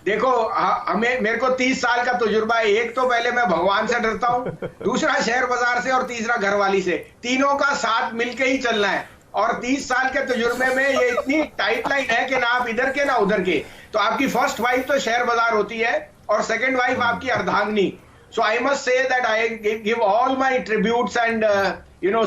देखो हमें मेरे को 30 साल का तजुर्बा है। एक तो पहले मैं भगवान से डरता हूँ, दूसरा शेयर बाजार से, और तीसरा घरवाली से। तीनों का साथ मिलके ही चलना है। और 30 साल के तजुर्बे में ये इतनी टाइट लाइन है कि ना आप इधर के ना उधर के। तो आपकी फर्स्ट वाइफ तो शेयर बाजार होती है और सेकंड वाइफ आपकी अर्धांगिनी। So I must say that I give all my tributes and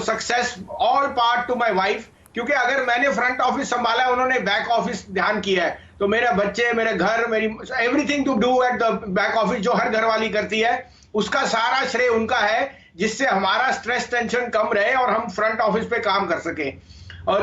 success all part to my wife, क्योंकि अगर मैंने फ्रंट ऑफिस संभाला है, उन्होंने बैक ऑफिस ध्यान किया है। तो मेरे बच्चे, मेरे घर, मेरी everything to do at the back office जो हर घर वाली करती है, उसका सारा श्रेय उनका है, जिससे हमारा स्ट्रेस टेंशन कम रहे और हम फ्रंट ऑफिस पे काम कर सके।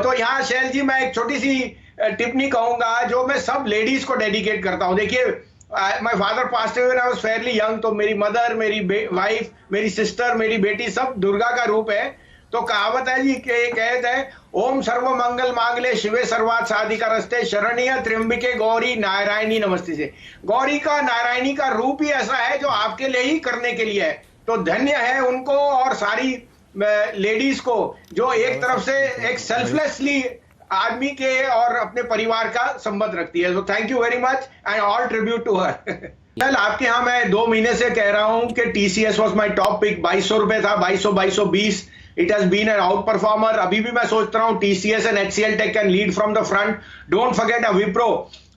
तो यहाँ शैल जी मैं एक छोटी सी टिप्पणी कहूंगा जो मैं सब लेडीज को डेडिकेट करता हूँ। देखिए, my father passed away when I was Fairlie young, तो मेरी मदर, मेरी वाइफ, मेरी सिस्टर, मेरी बेटी सब दुर्गा का रूप है। तो कहावत है जी, कहते हैं ओम सर्व मंगल मांगले शिवे सर्वार्थ साधिकारस्ते शरणीय त्र्यंबिके गौरी नारायणी नमस्ते से। गौरी का, नारायणी का रूप ही ऐसा है जो आपके लिए ही करने के लिए है। तो धन्य है उनको और सारी लेडीज को जो एक तरफ से एक सेल्फलेसली आदमी के और अपने परिवार का संबंध रखती है। तो thank you very much and all tribute to her. कल आपके यहाँ मैं 2 महीने से कह रहा हूं कि TCS was my top pick. 2200 रुपए था, 2220। It has been an outperformer. अभी भी मैं सोच रहा हूं TCS and HCL tech can lead from the front. Don't forget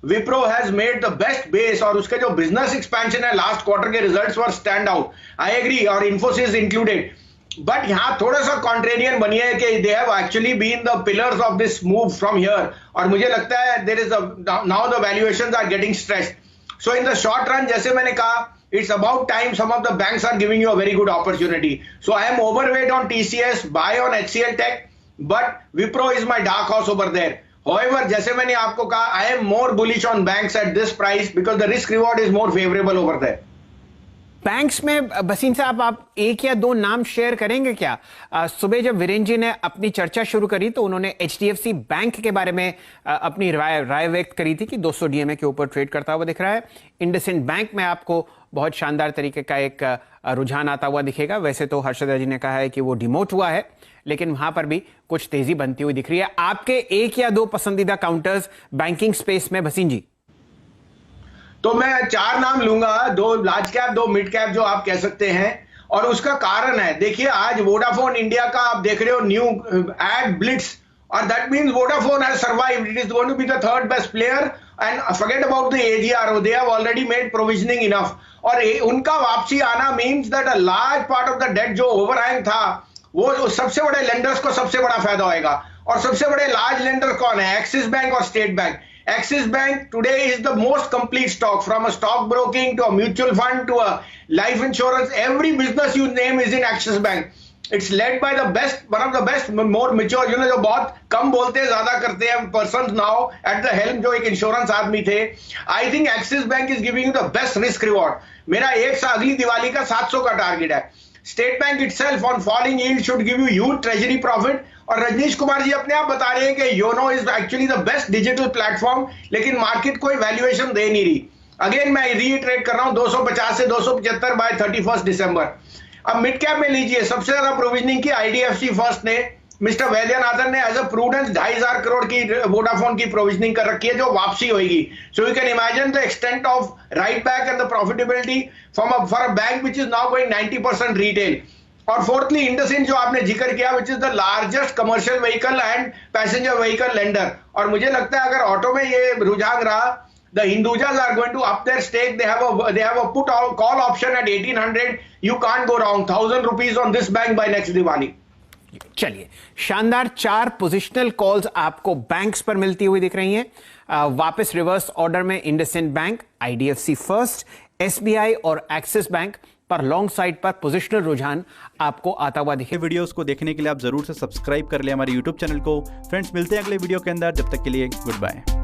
Wipro has made the best base, और उसके जो बिजनेस एक्सपेंशन है लास्ट क्वार्टर के results were stand out, I agree, और इन्फोसिस इंक्लूडेड। बट यहाँ थोड़ा सा कॉन्ट्रेरियन बनिए कि they have actually been the pillars of this move from here, और मुझे लगता है there is now the valuations are getting stressed. So in the short run, जैसे मैंने कहा, it's about time some of the banks are giving you a very good opportunity. So I am overweight on TCS, buy on HCL Tech, but Wipro is my dark horse over there. However, जैसे मैंने आपको कहा, I am more bullish on banks at this price because the risk reward is more favorable over there. Banks में बसीन साहब आप 1 या 2 नाम शेयर करेंगे क्या? सुबह जब वीरेंद्र जी ने अपनी चर्चा शुरू करी तो उन्होंने एचडीएफसी बैंक के बारे में अपनी राय व्यक्त करी थी कि 200 डीएमए के ऊपर ट्रेड करता हुआ दिख रहा है। इंडसइंड बैंक में आपको बहुत शानदार तरीके का एक रुझान आता हुआ दिखेगा। वैसे तो हर्षदा जी ने कहा है कि वो डिमोट हुआ है, लेकिन वहां पर भी कुछ तेजी बनती हुई दिख रही है। आपके 1 या 2 पसंदीदा काउंटर्स बैंकिंग स्पेस में भसीन जी? तो मैं 4 नाम लूंगा, 2 लार्ज कैप, 2 मिड कैप जो आप कह सकते हैं, और उसका कारण है, देखिए आज वोडाफोन इंडिया का आप देख रहे हो न्यू एड ब्लिट्स, और that means Vodafone has survived. It is going to be the 3rd best player and forget about the AGR, they have already made provisioning enough. और उनका वापसी आना means that a large part of the debt जो overhang था, वो सबसे बड़े lenders को सबसे बड़ा फायदा होएगा। और सबसे बड़े लार्ज लेंडर कौन है? एक्सिस बैंक और state bank. Axis Bank today is the most complete stock, from a stock broking to a mutual fund to a life insurance. Every business you name is in Axis Bank. It's led by the best, one of the best, more mature, जो बहुत कम बोलते हैं ज्यादा करते हैं persons now at the helm, जो एक insurance आदमी थे। I think Axis Bank is giving you the best risk reward. मेरा अगली दिवाली का 700 का टारगेट है। State bank itself on falling yield should give you huge treasury profit। और रजनीश कुमार जी अपने आप बता रहे हैं कि YONO is actually the best digital platform, लेकिन मार्केट कोई वैल्यूएशन दे नहीं रही। अगेन मैं रीट्रेड कर रहा हूं 250 से 275 बाय 31 दिसंबर। अब मिड कैप में लीजिए, सबसे ज्यादा प्रोविजनिंग की आईडीएफसी फर्स्ट ने, मिस्टर वैद्यनाथन ने एज अ प्रूडेंस 2,500 करोड़ की वोडाफोन की प्रोविजनिंग कर रखी है जो वापसी होगी। So you can imagine the extent of right back and the profitability for a bank which is now going 90% retail. और फोर्थली इंडसइंड जो आपने जिक्र किया, which is the largest commercial vehicle and passenger vehicle lender. और मुझे लगता है अगर ऑटो में ये रुझान रहा, the Hindujas are going to up their stake. They have a put call option at 1800। You can't go wrong. 1000 rupees on this bank buy next Diwali. चलिए, शानदार 4 पोजिशनल कॉल्स आपको बैंक्स पर मिलती हुई दिख रही हैं। वापस रिवर्स ऑर्डर में IndusInd bank, IDFC first, SBI और एक्सिस बैंक पर लॉन्ग साइड पर पोजिशनल रुझान आपको आता हुआ दिखे। वीडियोस को देखने के लिए आप जरूर से सब्सक्राइब कर ले हमारे यूट्यूब चैनल को। फ्रेंड्स, मिलते हैं अगले वीडियो के अंदर, जब तक के लिए गुड बाय।